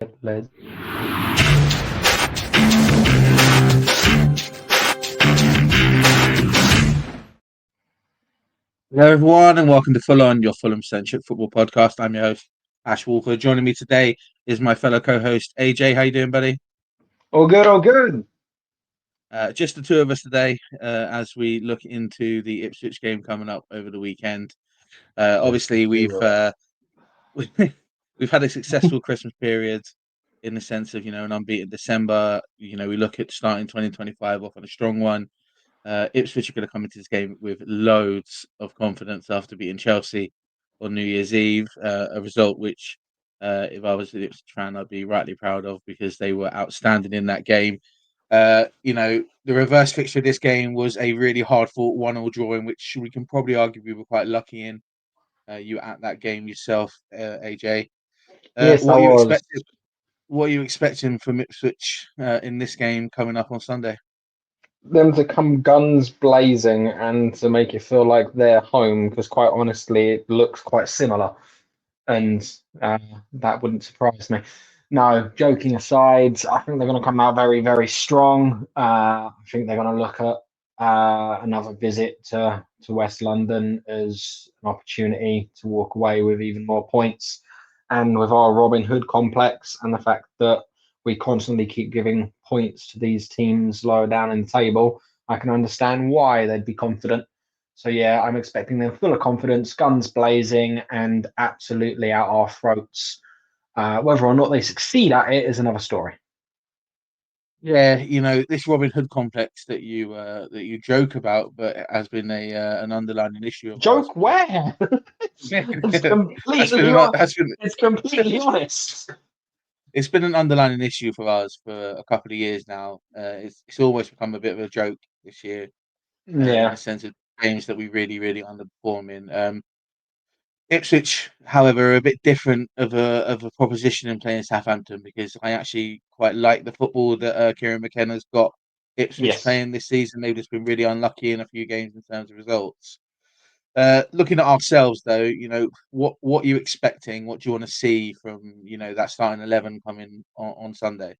Les. Hello, everyone, and welcome to Full-on, your Fulham-centric football podcast. I'm your host, Ash Woolford. Joining me today is my fellow co-host, AJ. How you doing, buddy? All good, all good. Just the two of us today as we look into the Ipswich game coming up over the weekend. Obviously, we've had a successful Christmas period in the sense of, an unbeaten December. We look at starting 2025 off on a strong one. Ipswich are going to come into this game with loads of confidence after beating Chelsea on New Year's Eve, a result which, if I was an Ipswich fan, I'd be rightly proud of because they were outstanding in that game. The reverse fixture of this game was a really hard-fought 1-1 draw, in which we can probably argue we were quite lucky in. You were at that game yourself, AJ. Yes, I What are you was. expecting? What are you expecting from Ipswich in this game coming up on Sunday? Them to come guns blazing and to make it feel like they're home, because quite honestly, it looks quite similar. And that wouldn't surprise me. No, joking aside, I think they're going to come out very, very strong. I think they're going to look at another visit to West London as an opportunity to walk away with even more points. And with our Robin Hood complex and the fact that we constantly keep giving points to these teams lower down in the table, I can understand why they'd be confident. So yeah, I'm expecting them full of confidence, guns blazing, and absolutely out our throats. Whether or not they succeed at it is another story. Yeah, this Robin Hood complex that you joke about, but it has been an underlying issue of ours Joke for where? it's has been completely an, on. has been It's completely honest. it's been an underlying issue for us for a couple of years now. It's almost become a bit of a joke this year, in the Yeah. sense of games that we really really underperform in. Ipswich, however, are a bit different of a proposition in playing Southampton because I actually quite like the football that Kieran McKenna's got Ipswich Yes. playing this season. They've just been really unlucky in a few games in terms of results. Looking at ourselves, though, what are you expecting? What do you want to see from that starting 11 coming on Sunday?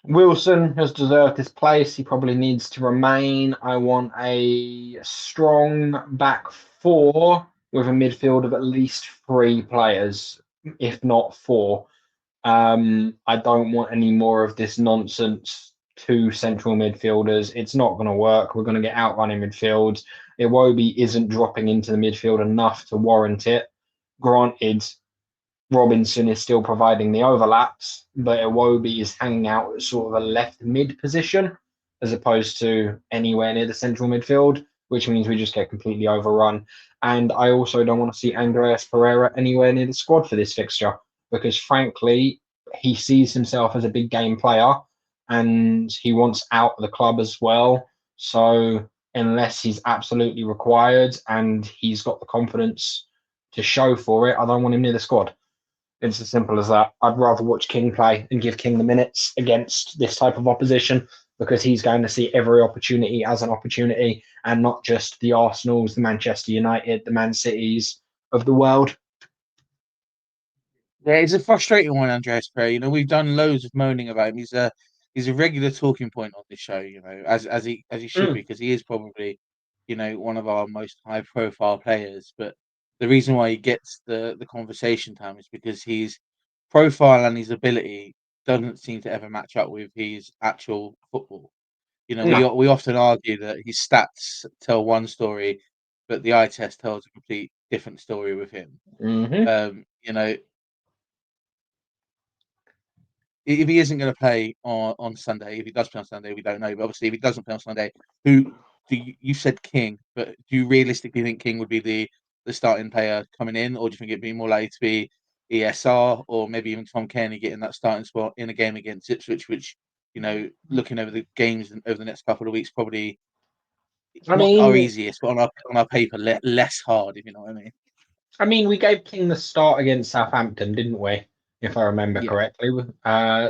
Wilson has deserved this place. He probably needs to remain. I want a strong back four with a midfield of at least three players, if not four. I don't want any more of this nonsense. Two central midfielders. It's not going to work. We're going to get outrun in midfield. Iwobi isn't dropping into the midfield enough to warrant it. Granted, Robinson is still providing the overlaps, but Iwobi is hanging out at sort of a left mid position as opposed to anywhere near the central midfield, which means we just get completely overrun. And I also don't want to see Andreas Pereira anywhere near the squad for this fixture because, frankly, he sees himself as a big game player and he wants out of the club as well. So, unless he's absolutely required and he's got the confidence to show for it, I don't want him near the squad. It's as simple as that. I'd rather watch King play and give King the minutes against this type of opposition because he's going to see every opportunity as an opportunity and not just the Arsenals, the Manchester United, the Man Cities of the world. Yeah, it's a frustrating one, Andreas Pereira. We've done loads of moaning about him. He's a regular talking point on this show. As he should be, Mm. because he is probably, one of our most high profile players. But the reason why he gets the conversation time is because his profile and his ability doesn't seem to ever match up with his actual football. We No. we often argue that his stats tell one story, but the eye test tells a complete different story with him. Mm-hmm. Um, you know, if he isn't going to play on Sunday, if he does play on Sunday, we don't know. But obviously, if he doesn't play on Sunday, who do you said King? But do you realistically think King would be the starting player coming in, or do you think it'd be more likely to be ESR or maybe even Tom Cairney getting that starting spot in a game against Ipswich, which looking over the games over the next couple of weeks, probably I not our mean, easiest, but on our paper, less hard, if you know what I mean. we gave King the start against Southampton, didn't we? If I remember Yeah. correctly.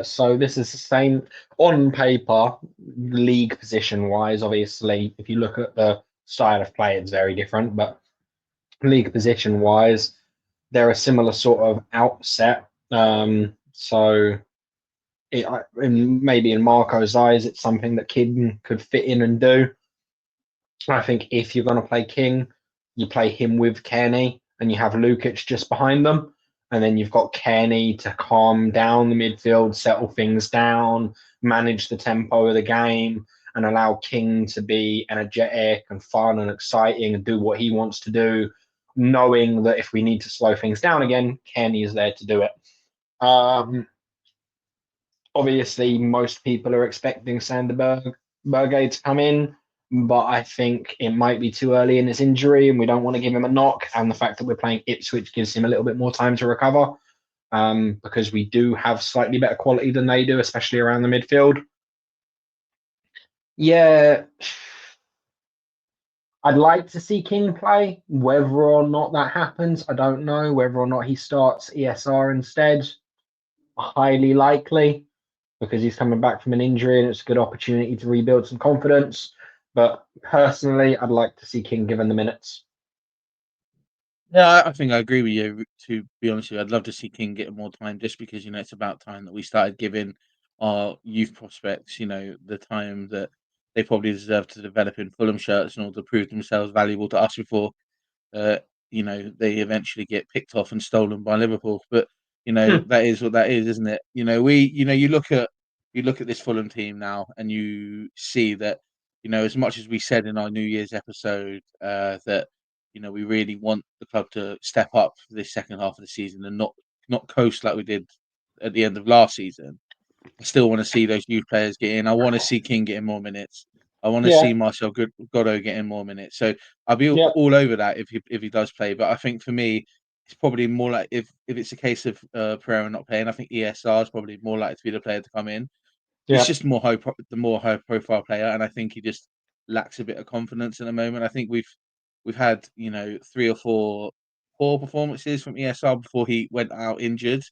So this is the same on paper, league position wise. Obviously, if you look at the style of play, it's very different. But league position wise, they're a similar sort of outset. So and maybe in Marco's eyes, it's something that King could fit in and do. I think if you're going to play King, you play him with Kearney and you have Lukic just behind them. And then you've got Kearney to calm down the midfield, settle things down, manage the tempo of the game, and allow King to be energetic and fun and exciting and do what he wants to do, knowing that if we need to slow things down again, Kearney is there to do it. Obviously, most people are expecting Berge to come in, but I think it might be too early in his injury, and we don't want to give him a knock. And the fact that we're playing Ipswich gives him a little bit more time to recover, because we do have slightly better quality than they do, especially around the midfield. Yeah, I'd like to see King play. Whether or not that happens, I don't know. Whether or not he starts ESR instead, highly likely, because he's coming back from an injury and it's a good opportunity to rebuild some confidence. But personally, I'd like to see King given the minutes. Yeah, I think I agree with you. To be honest with you, I'd love to see King get more time, just because it's about time that we started giving our youth prospects, the time that they probably deserve to develop in Fulham shirts in order to prove themselves valuable to us before uh, they eventually get picked off and stolen by Liverpool. But that is what that is, isn't it? You look at this Fulham team now, and you see that as much as we said in our New Year's episode that we really want the club to step up for this second half of the season and not coast like we did at the end of last season. I still want to see those youth players get in. I want to see King getting more minutes. I want to Yeah, see Marcel Godot getting more minutes. So I'll be yeah, all over that if he does play. But I think for me, it's probably more like if it's a case of Pereira not playing, I think ESR is probably more likely to be the player to come in. He's yeah, just the more high profile player, and I think he just lacks a bit of confidence at the moment. I think we've had 3 or 4 poor performances from ESR before he went out injured.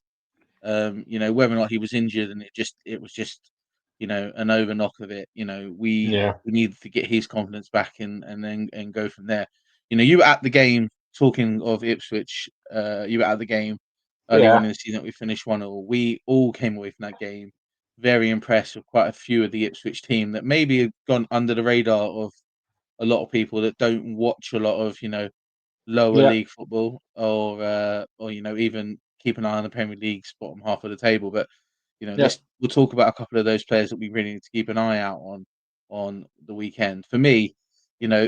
Whether or not he was injured, and it was just an over knock of it. yeah, We need to get his confidence back and then go from there. You were at the game. Talking of Ipswich, you were at the game earlier on yeah. in the season that we finished 1-1. We all came away from that game very impressed with quite a few of the Ipswich team that maybe have gone under the radar of a lot of people that don't watch a lot of lower Yeah, league football, or even keep an eye on the Premier League's bottom half of the table. But yeah. we'll talk about a couple of those players that we really need to keep an eye out on the weekend. For me, you know,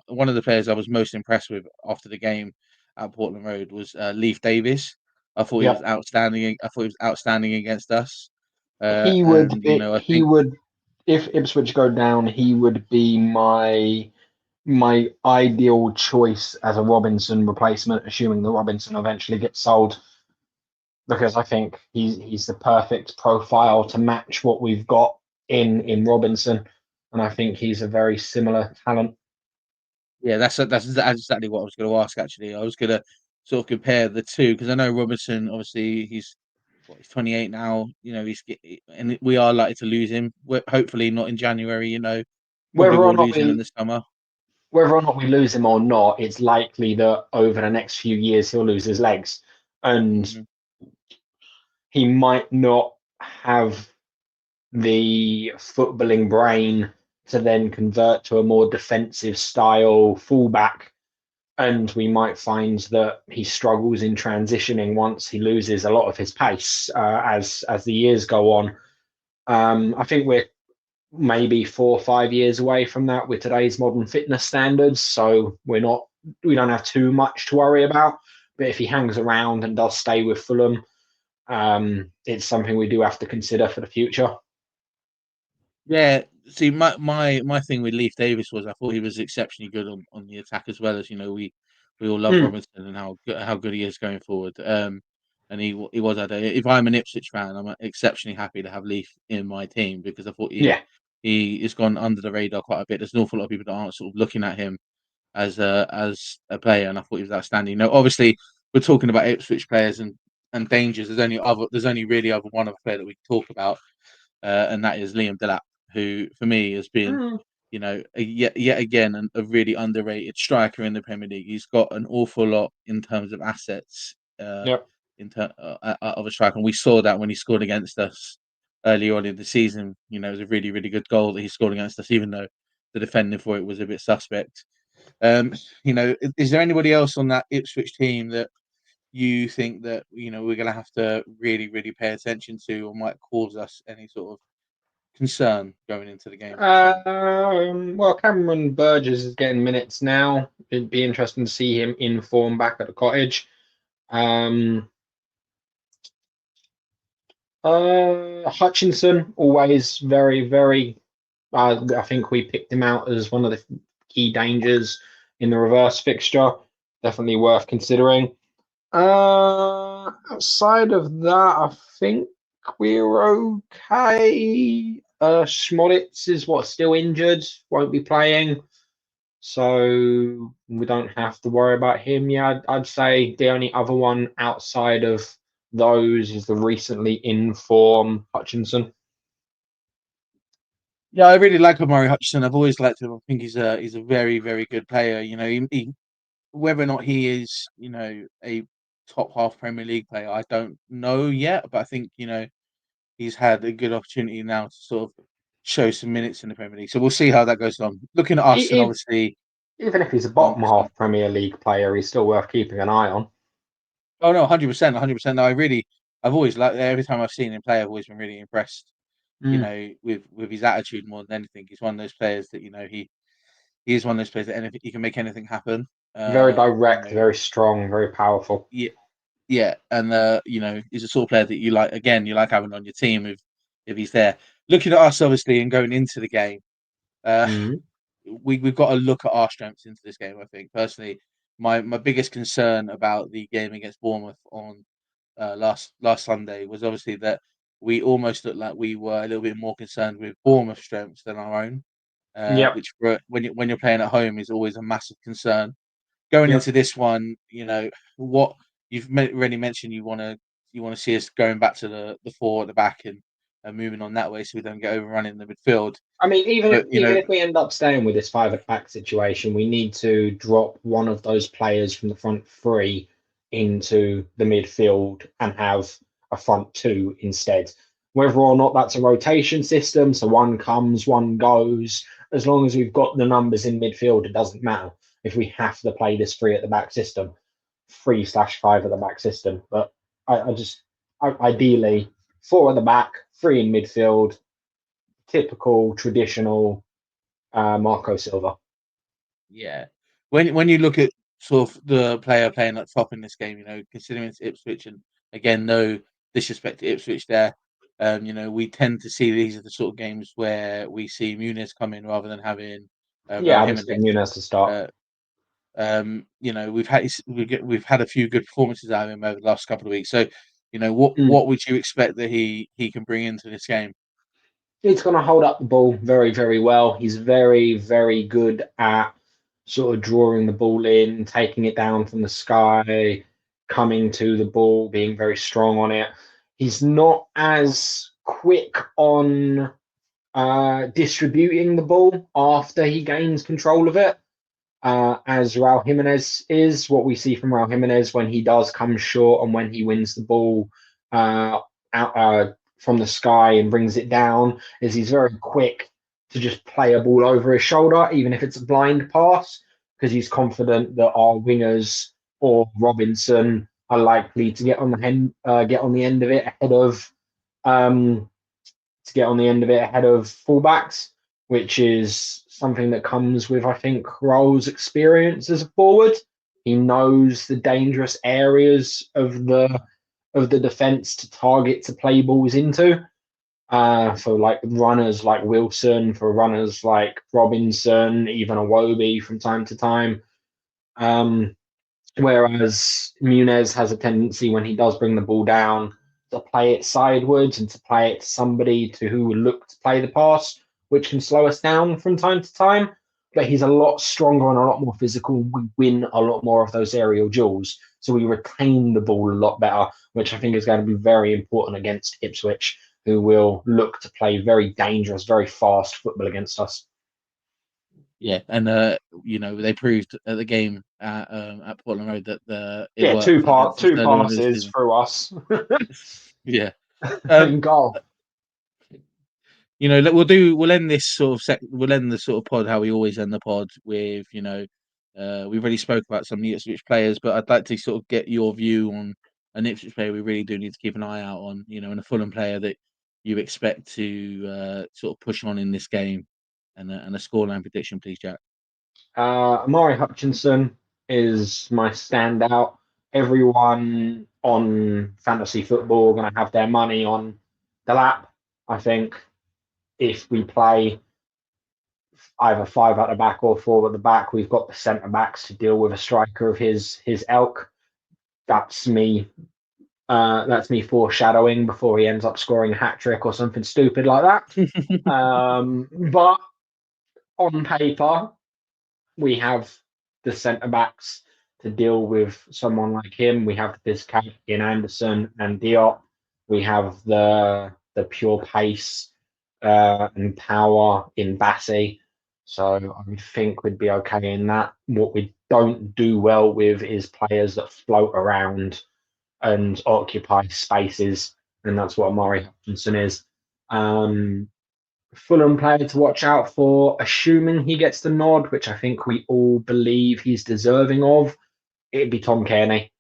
one of the players I was most impressed with after the game at Portland Road was Leif Davis. I thought he Yeah. was outstanding. I thought he was outstanding against us. He would And be. I He think would, if Ipswich go down, he would be my ideal choice as a Robinson replacement, assuming that Robinson eventually gets sold, because I think he's the perfect profile to match what we've got in Robinson, and I think he's a very similar talent. yeah, that's exactly what I was going to ask. Actually, I was going to sort of compare the two, because I know Robertson. Obviously, he's 28 now. And we are likely to lose him. Hopefully, not in January. Probably Whether or will not lose him in we the summer. whether or not we lose him or not, it's likely that over the next few years he'll lose his legs, and Mhm. he might not have the footballing brain to then convert to a more defensive style fullback. And we might find that he struggles in transitioning once he loses a lot of his pace as the years go on. I think we're maybe 4 or 5 years away from that with today's modern fitness standards. So we don't have too much to worry about. But if he hangs around and does stay with Fulham, it's something we do have to consider for the future. Yeah. See, my thing with Leif Davis was I thought he was exceptionally good on the attack, as well as we all love Mm, Robinson and how good he is going forward. And he was at if I'm an Ipswich fan, I'm exceptionally happy to have Leif in my team, because I thought he yeah, he has gone under the radar quite a bit. There's an awful lot of people that aren't sort of looking at him as a player, and I thought he was outstanding. Obviously, we're talking about Ipswich players and dangers. There's only really other one other player that we can talk about, and that is Liam Delap, who for me has been, mm, yet again a really underrated striker in the Premier League. He's got an awful lot in terms of assets. yeah, of a striker, and we saw that when he scored against us earlier on in the season. It was a really, really good goal that he scored against us, even though the defending for it was a bit suspect. Is there anybody else on that Ipswich team that you think that we're going to have to really, really pay attention to, or might cause us any sort of concern going into the game? Well, Cameron Burgess is getting minutes now. It'd be interesting to see him in form back at the Cottage. Hutchinson, always very, very. I think we picked him out as one of the key dangers in the reverse fixture. Definitely worth considering. Outside of that, I think we're okay. Schmolitz is still injured, won't be playing, so we don't have to worry about him. Yeah, I'd say the only other one outside of those is the recently in form Hutchinson. Yeah, I really like Omari Hutchinson. I've always liked him. I think he's a very, very good player. Whether or not he is, a top half Premier League player, I don't know yet. But I think he's had a good opportunity now to sort of show some minutes in the Premier League. So we'll see how that goes on. Looking at us, and obviously, Even if he's a go on, bottom half Premier League player, he's still worth keeping an eye on. oh no, 100%, 100%. No, I've always liked. Every time I've seen him play, I've always been really impressed. With his attitude more than anything. He's one of those players that he is one of those players that he can make anything happen. Very direct, very strong, very powerful. Yeah, yeah, and he's a sort of player that you like. Again, you like having on your team if he's there. Looking at us, obviously, and going into the game, we've got to look at our strengths into this game. I think personally, my biggest concern about the game against Bournemouth on last Sunday was obviously that we almost looked like we were a little bit more concerned with Bournemouth strengths than our own, Yep. which when you're playing at home is always a massive concern. Going Yep. into this one, what you've already mentioned, you want to see us going back to the four at the back and moving on that way, so we don't get overrun in the midfield. I mean, But even if we end up staying with this five at the back situation, we need to drop one of those players from the front three into the midfield and have a front two instead. Whether or not that's a rotation system, so one comes, one goes, as long as we've got the numbers in midfield, it doesn't matter. If we have to play this three at the back system, 3/5 at the back system. But ideally, four at the back, three in midfield, typical traditional Marco Silva. yeah, when you look at sort of the player playing at top in this game, considering it's Ipswich, and again, no disrespect to Ipswich there, we tend to see these are the sort of games where we see Muniz come in rather than having Yeah, Raul I'm Jimenez. expecting Nunes to start. We've had a few good performances out of him over the last couple of weeks. So, what would you expect that he can bring into this game? He's going to hold up the ball very, very well. He's very, very good at sort of drawing the ball in, taking it down from the sky, coming to the ball, being very strong on it. He's not as quick on distributing the ball after he gains control of it as Raul Jimenez is. What we see from Raul Jimenez when he does come short and when he wins the ball out from the sky and brings it down is he's very quick to just play a ball over his shoulder, even if it's a blind pass, because he's confident that our wingers or Robinson are likely to get on the end of it ahead of fullbacks, which is something that comes with, I think, Raul's experience as a forward. He knows the dangerous areas of the defense to target to play balls into. For like runners like Wilson, for runners like Robinson, even Iwobi from time to time. Whereas Muniz has a tendency when he does bring the ball down to play it sideways and to play it to somebody who would look to play the pass, which can slow us down from time to time. But he's a lot stronger and a lot more physical. We win a lot more of those aerial duels. So we retain the ball a lot better, which I think is going to be very important against Ipswich, who will look to play very dangerous, very fast football against us. Yeah, and they proved at the game at Portland Road that it Yeah, worked against us two earlier in the passes season. through us Yeah. Um, and goal. we'll end this we'll end the sort of pod how we always end the pod with, we've already spoke about some of the Ipswich players, but I'd like to sort of get your view on an Ipswich player we really do need to keep an eye out on, and a Fulham player that you expect to sort of push on in this game, and a scoreline prediction, please, Jack. Amari Hutchinson is my standout. Everyone on fantasy football are going to have their money on the lap. I think if we play either five at the back or four at the back, we've got the centre backs to deal with a striker of his ilk. That's me. That's me foreshadowing before he ends up scoring a hat trick or something stupid like that. But on paper, we have the centre backs to deal with someone like him. We have the physicality in Anderson and Diop. We have the pure pace and power in Bassi. So I would think we'd be okay in that. What we don't do well with is players that float around and occupy spaces, and that's what Amari Hutchinson is. Um, Fulham player to watch out for, assuming he gets the nod, which I think we all believe he's deserving of, it'd be Tom Cairney.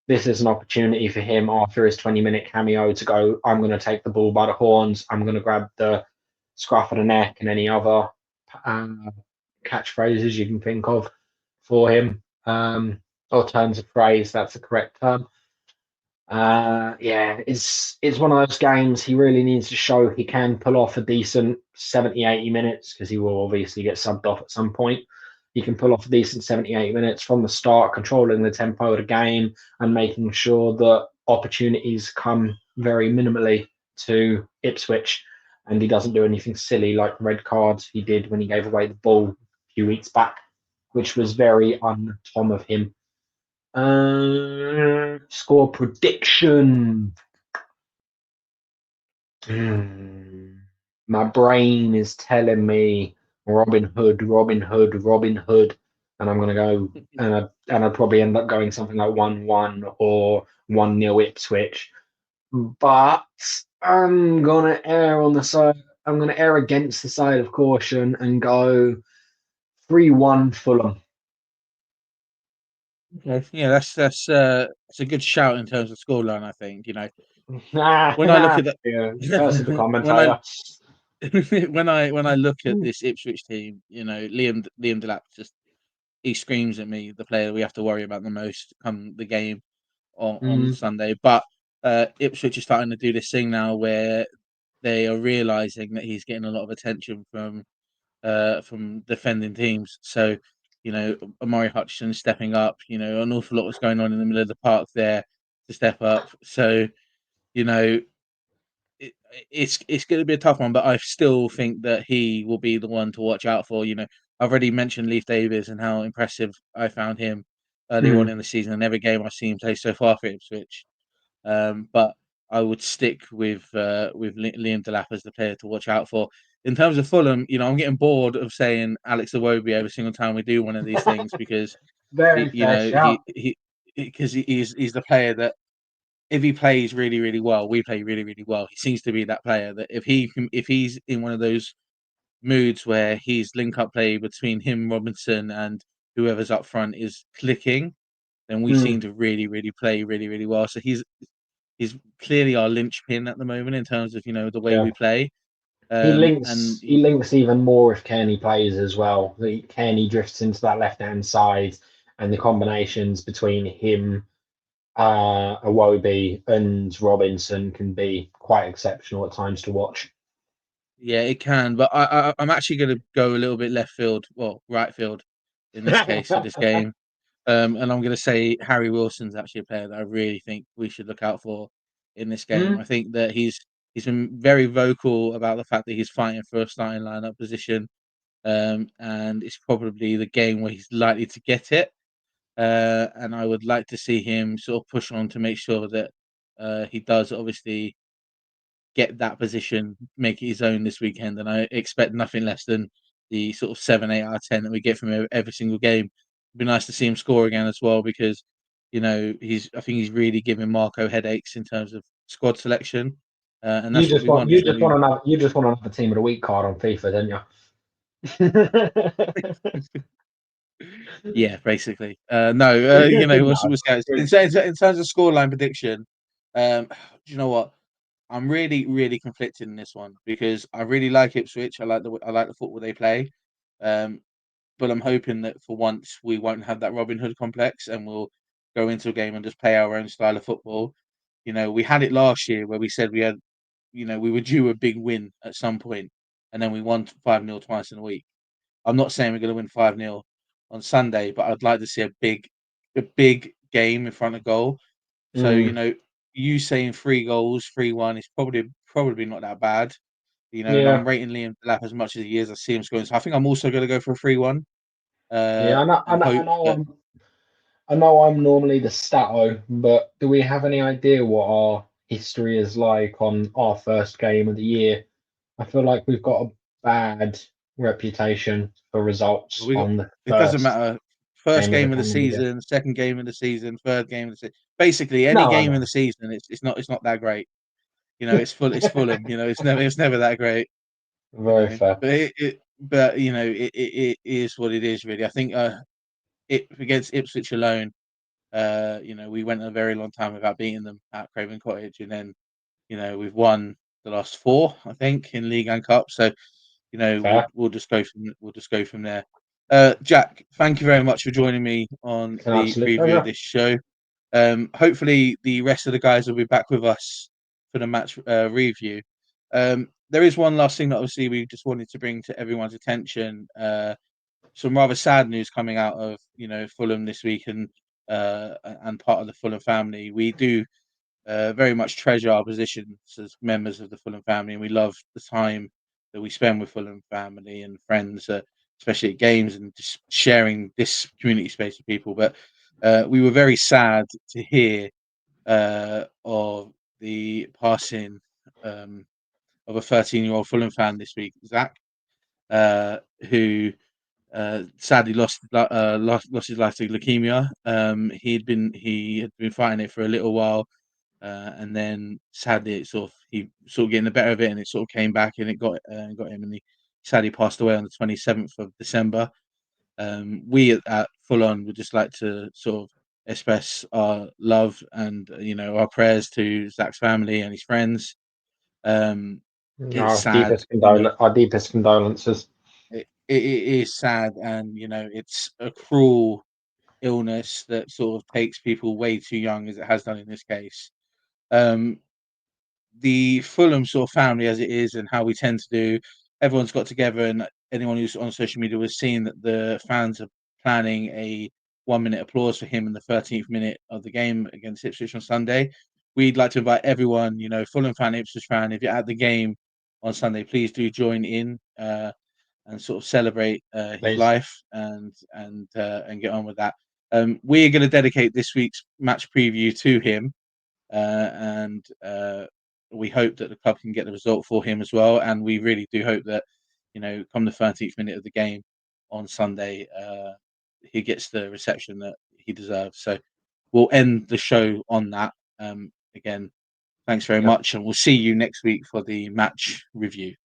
This is an opportunity for him after his 20-minute cameo to go, I'm going to take the ball by the horns, I'm going to grab the scruff of the neck and any other uh, catchphrases you can think of for him, or turns of phrase, that's the correct term. Yeah, it's one of those games he really needs to show he can pull off a decent 70, 80 minutes because he will obviously get subbed off at some point. He can pull off a decent 70, 80 minutes from the start, controlling the tempo of the game and making sure that opportunities come very minimally to Ipswich. And he doesn't do anything silly like red cards he did when he gave away the ball a few weeks back, which was very un-Tom of him. Score prediction. My brain is telling me Robin Hood, Robin Hood, Robin Hood, and I'm gonna go and I'd probably end up going something like 1-1 or 1-0 Ipswich. But I'm gonna err against the side of caution and go 3-1 Fulham. Okay, yeah, that's a good shout in terms of scoreline. I think when I look Yeah, at first of the the when I commentator. when I look at this Ipswich team, Liam Delap just he screams at me, the player we have to worry about the most come the game on Mm, Sunday. But Ipswich is starting to do this thing now where they are realizing that he's getting a lot of attention from defending teams. So, Amari Hutchinson stepping up, an awful lot was going on in the middle of the park there to step up. So, you know, it's going to be a tough one, but I still think that he will be the one to watch out for. I've already mentioned Leif Davis and how impressive I found him earlier on mm, in the season, and every game I've seen him play so far for Ipswich. But I would stick with Liam Delap as the player to watch out for. In terms of Fulham, I'm getting bored of saying Alex Iwobi every single time we do one of these things because very fair shout. he's the player that if he plays really really well, we play really really well. He seems to be that player that if he's in one of those moods where his link up play between him, Robinson, and whoever's up front is clicking, then we seem Mm, to really really play really really well. So he's clearly our linchpin at the moment in terms of the way yeah. we play. He And links he links even more if Kearney plays as well. Kearney drifts into that left hand side, and the combinations between him, Awobi, and Robinson can be quite exceptional at times to watch. yeah, it can. But I'm actually going to go a little bit left field, well, right field in this case for this game. And I'm going to say Harry Wilson's actually a player that I really think we should look out for in this game. Mm, I think that he's been very vocal about the fact that he's fighting for a starting lineup position, and it's probably the game where he's likely to get it. And I would like to see him sort of push on to make sure that he does obviously get that position, make it his own this weekend. And I expect nothing less than the sort of 7, 8 out of 10 that we get from every single game. It'd be nice to see him score again as well because, I think he's really giving Marco headaches in terms of squad selection, and You that's what just we want want. you Is that just want another you just want another team of the week card on FIFA, don't you? yeah, basically. No, No, what's going in terms of scoreline prediction. Do you know what? I'm really, really conflicted in this one because I really like Ipswich. I like the football they play. Um, but I'm hoping that for once we won't have that Robin Hood complex and we'll go into a game and just play our own style of football. We had it last year where we said we were due a big win at some point, and then we won 5-0 twice in a week. I'm not saying we're going to win 5-0 on Sunday, but I'd like to see a big game in front of goal. So, Mm, you saying 3 goals, 3-1 is probably not that bad. And I'm yeah, rating Liam Delap as much as he is. I see him scoring. So I think I'm also going to go for a 3-1 yeah. and hope that I know I'm normally the stato, but do we have any idea what our history is like on our first game of the year? I feel like we've got a bad reputation for results we got. on the It doesn't first matter. First game of the game of the calendar year. season, second game of the season, third game of the season. Basically, any No, I game in know. the season, it's not that great. It's Fulham. It's never that great. Very fair. But it is what it is. Really, I think it against Ipswich alone. We went a very long time without beating them at Craven Cottage, and then we've won the last 4, I think, in league and cup. So we'll Fair. we'll just go from there. Jack, thank you very much for joining me on It's an the absolute preview of pleasure. this show. Hopefully, the rest of the guys will be back with us for the match review. There is one last thing that obviously we just wanted to bring to everyone's attention. Some rather sad news coming out of Fulham this week and part of the Fulham family. We do very much treasure our positions as members of the Fulham family, and we love the time that we spend with Fulham family and friends, especially at games and just sharing this community space with people. But we were very sad to hear of the passing of a 13-year-old Fulham fan this week, Zach, who sadly lost his life to leukemia. He had been fighting it for a little while, and then sadly he sort of getting the better of it, and it sort of came back, and it got him, and he sadly passed away on the 27th of December. We at Ful-on would just like to sort of express our love and our prayers to Zach's family and his friends. It's Our sad, you know. our deepest condolences. It is sad, and it's a cruel illness that sort of takes people way too young, as it has done in this case. Um, the Fulham sort of family, as it is, and how we tend to do, everyone's got together, and anyone who's on social media was seeing that the fans are planning a 1 minute applause for him in the 13th minute of the game against Ipswich on Sunday. We'd like to invite everyone, Fulham fan, Ipswich fan, if you're at the game on Sunday, please do join in. And sort of celebrate his Please. life and get on with that. We're going to dedicate this week's match preview to him, and we hope that the club can get the result for him as well. And we really do hope that come the 13th minute of the game on Sunday, he gets the reception that he deserves. So we'll end the show on that. Again, thanks very Yep. much, and we'll see you next week for the match review.